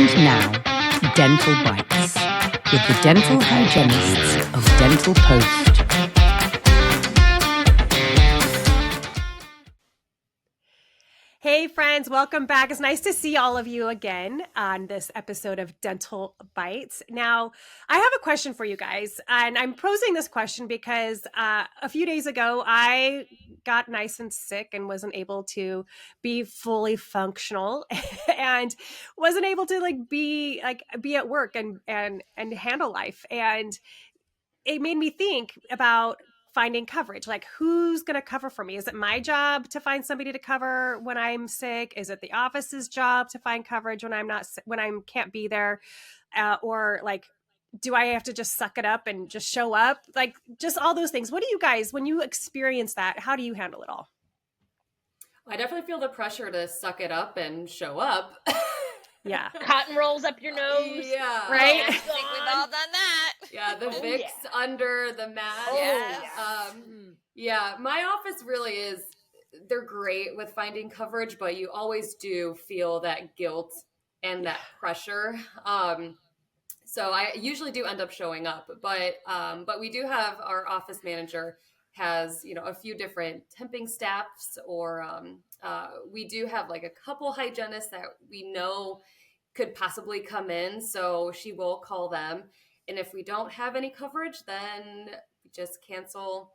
And now, Dental Bites, with the dental hygienists of Dental Post. Hey friends, welcome back. It's nice to see all of you again on this episode of Dental Bites. Now, I have a question for you guys, and I'm posing this question because a few days ago, I got nice and sick and wasn't able to be fully functional and wasn't able to be at work and handle life. And it made me think about finding coverage. Like, who's going to cover for me? Is it my job to find somebody to cover when I'm sick? Is it the office's job to find coverage when I can't be there? Or do I have to just suck it up and just show up? Like, just all those things. What do you guys, when you experience that, how do you handle it all? I definitely feel the pressure to suck it up and show up. Yeah. Cotton rolls up your nose. Yeah. Right? I think we've all done that. Yeah, the Vicks under the mask. Yes. Yeah, my office really is, they're great with finding coverage, but you always do feel that guilt and that pressure. So I usually do end up showing up, but we do have our office manager has, a few different temping staffs, or we do have like a couple hygienists that we know could possibly come in. So she will call them. And if we don't have any coverage, then we just cancel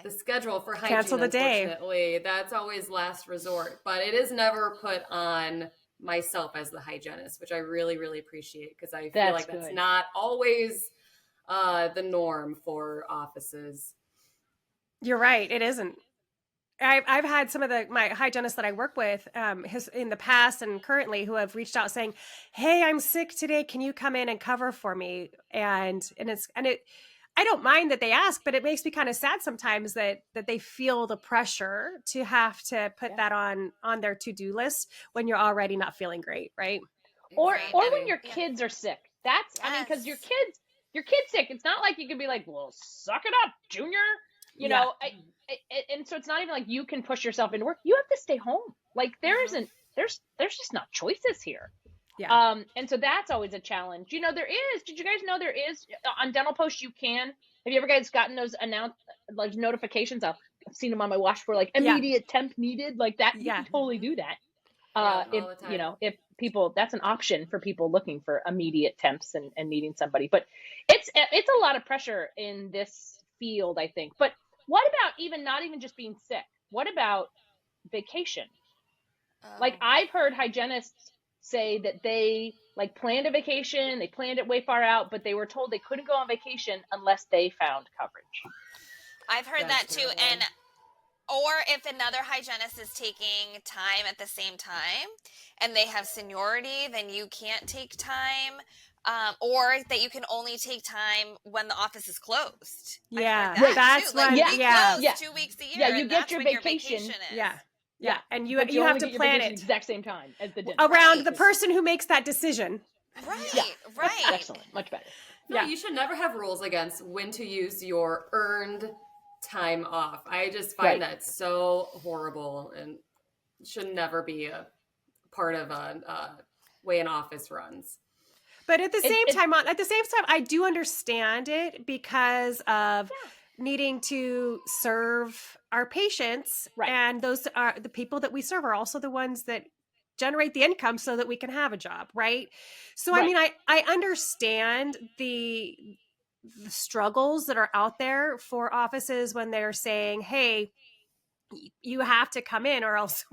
the schedule for hygiene. Cancel the day. Unfortunately, that's always last resort. But it is never put on myself as the hygienist, which I really, really appreciate, because I feel like that's not always the norm for offices. You're right. It isn't. I've had some of my hygienists that I work with in the past and currently who have reached out saying, "Hey, I'm sick today. Can you come in and cover for me?" And I don't mind that they ask, but it makes me kind of sad sometimes that they feel the pressure to have to put that on their to-do list when you're already not feeling great, right? Or when your kids are sick. That's because your kid's sick. It's not like you can be like, "Well, suck it up, Junior." And so it's not even like you can push yourself into work. You have to stay home. Like there's just not choices here. Yeah. And so that's always a challenge. Did you guys know there is on Dental Post, have you ever guys gotten those notifications? I've seen them on my watch for immediate temp needed, like that. You can totally do that. All the time. If people, that's an option for people looking for immediate temps and needing somebody, but it's a lot of pressure in this field, I think. But what about not even just being sick? What about vacation? I've heard hygienists say that they planned a vacation, they planned it way far out, but they were told they couldn't go on vacation unless they found coverage. I've heard that too. Or if another hygienist is taking time at the same time and they have seniority, then you can't take time. Or that you can only take time when the office is closed. Yeah, that's when. We close 2 weeks a year. Yeah, you get your vacation. Is. Yeah, and you have to plan it at the exact same time as the around the person who makes that decision. Right. Excellent, much better. No, you should never have rules against when to use your earned time off. I just find that so horrible and should never be a part of a way an office runs. But at the same time, I do understand it because of needing to serve our patients, and those are the people that we serve are also the ones that generate the income so that we can have a job, right? So I mean, I understand the struggles that are out there for offices when they're saying, "Hey, you have to come in, or else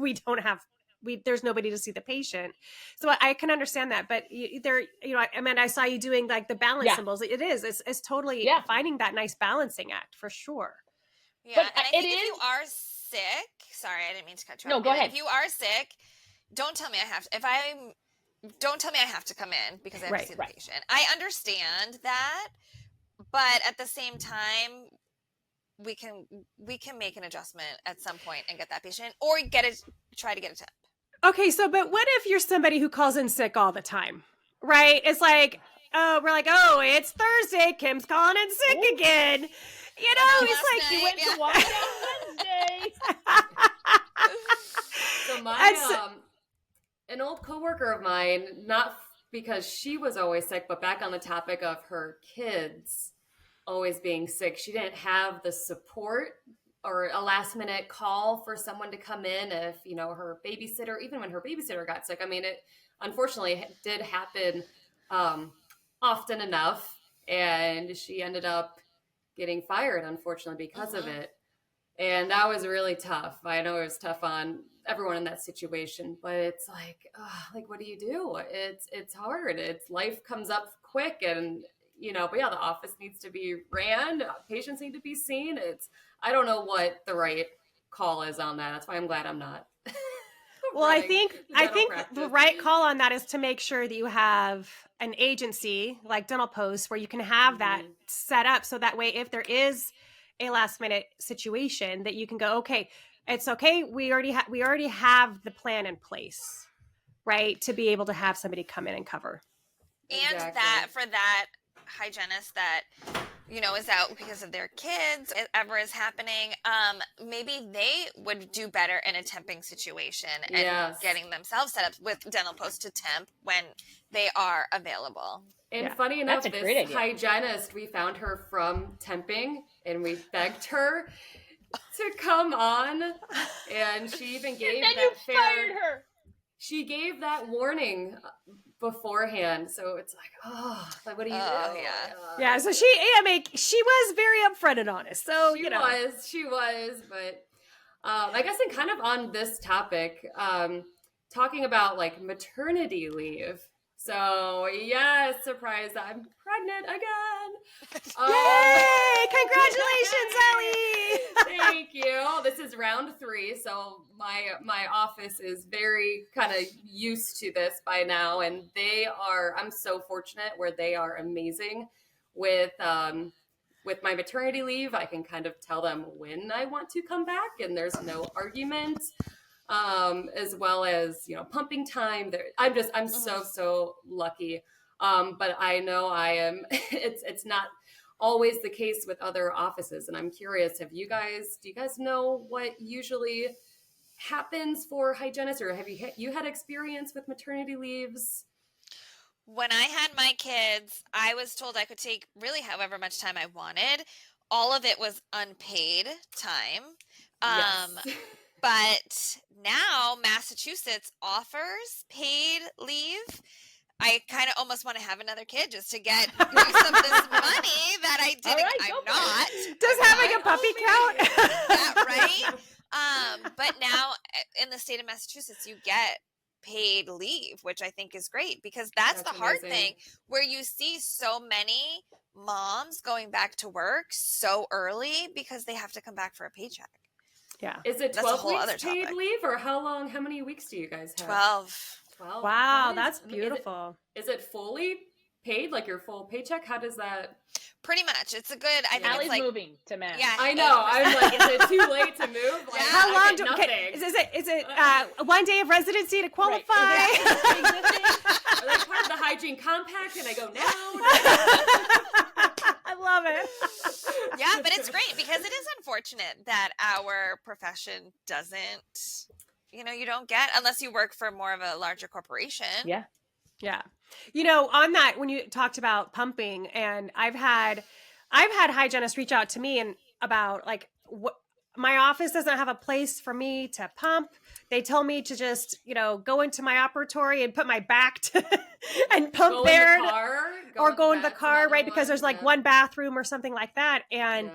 there's nobody to see the patient." So I can understand that, but I saw you doing the balance symbols. It's totally finding that nice balancing act for sure. Yeah, but and I think if you are sick, sorry, I didn't mean to cut you off. No, go ahead. If you are sick, don't tell me I have to. Don't tell me I have to come in because I have to see the patient. I understand that, but at the same time, we can make an adjustment at some point and get that patient, or try to get a temp. Okay, but what if you're somebody who calls in sick all the time, right? It's like, we're like, "Oh, it's Thursday. Kim's calling in sick again." It's like you went to walk down Wednesday. So my an old coworker of mine, not because she was always sick. But back on the topic of her kids always being sick, she didn't have the support or a last minute call for someone to come in if, you know, her babysitter, even when her babysitter got sick. I mean, it unfortunately did happen often enough, and she ended up getting fired, unfortunately, because of it. And that was really tough. I know it was tough on everyone in that situation, but it's like, what do you do? It's hard. It's life comes up quick, and you know, but yeah, the office needs to be ran. Patients need to be seen. I don't know what the right call is on that. That's why I'm glad I'm not. Well, I think the right call on that is to make sure that you have an agency like Dental Post where you can have that set up, so that way if there is a last minute situation that you can go, okay, it's okay. We already have the plan in place, right? To be able to have somebody come in and cover. And that for that hygienist that, you know, is out because of their kids, ever is happening, maybe they would do better in a temping situation and getting themselves set up with Dental Post to temp when they are available. And funny enough, this hygienist, we found her from temping, and we begged her to come on, and she even gave fired her. She gave that warning beforehand, so it's like, what do you do? Yeah. So she was very upfront and honest. So she was, but I guess, and kind of on this topic, talking about like maternity leave. So yes, surprise, I'm pregnant again. Yay! Congratulations, Ellie! Thank you. This is round 3, so my office is very kind of used to this by now, and I'm so fortunate where they are amazing with my maternity leave. I can kind of tell them when I want to come back, and there's no argument. As well as, you know, pumping time. I'm so lucky. But I know I am, it's not always the case with other offices. And I'm curious, do you guys know what usually happens for hygienists, or have you had experience with maternity leaves? When I had my kids, I was told I could take really however much time I wanted. All of it was unpaid time. Yes. But now Massachusetts offers paid leave. I kind of almost want to have another kid just to get some of this money that I didn't. I'm not. Does having a puppy count? Yeah, right. But now in the state of Massachusetts, you get paid leave, which I think is great, because that's the hard thing, where you see so many moms going back to work so early because they have to come back for a paycheck. Yeah. Is it 12 weeks paid leave, or how many weeks do you guys have? 12. Wow, that's beautiful. Is it fully paid, like your full paycheck? How does that? Pretty much. It's a good, I think Allie's it's like moving to Mass. Yeah. I know. I'm like, is it too late to move? Like, how long is it 1 day of residency to qualify? Right. Are they part of the hygiene compact? Can I go now? I love it. Yeah, but it's great, because it is unfortunate that our profession doesn't, you know, you don't get, unless you work for more of a larger corporation. Yeah. Yeah. You know, on that, when you talked about pumping, and I've had hygienists reach out to me and about like, my office doesn't have a place for me to pump. They tell me to just, you know, go into my operatory and put my back to and pump go there, in the car, or go in the car, right? Because there's like one bathroom or something like that. And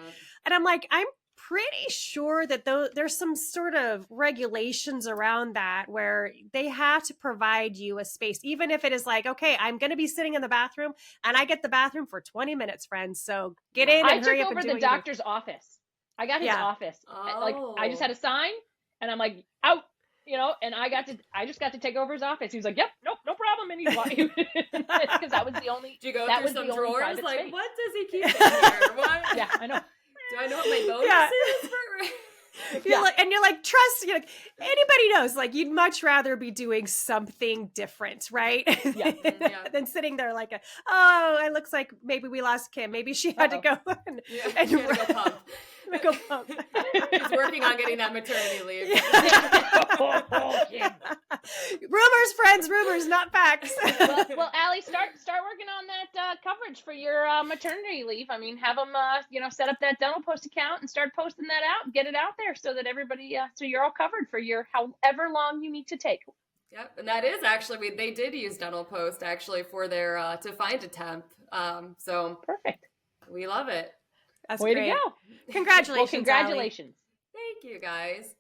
I'm like, I'm pretty sure that there's some sort of regulations around that where they have to provide you a space, even if it is like, okay, I'm going to be sitting in the bathroom and I get the bathroom for 20 minutes, friends. So get in and hurry up. I took over the doctor's office. I got his office. Like, I just had a sign, and I'm like, out, you know, and I just got to take over his office. He was like, yep, nope, no problem. And he's because that was the only. Do you go through some drawers? Like, space. What does he keep in here? What? Yeah, I know. Do I know what my bonus is for? You're like, trust, you're like, anybody knows, like, you'd much rather be doing something different, right? Than sitting there like, it looks like maybe we lost Kim. Maybe she had to go and she had to go pump. Go pump. He's working on getting that maternity leave. Rumors, friends, rumors, not facts. well, Allie, start working on that coverage for your maternity leave. I mean, have them, set up that Dental Post account and start posting that out, get it out there so that everybody, so you're all covered for your however long you need to take. Yep, and that is actually they did use Dental Post actually for their to find a temp. So perfect. We love it. That's Way great. to go. Congratulations. Well, congratulations. Thank you guys.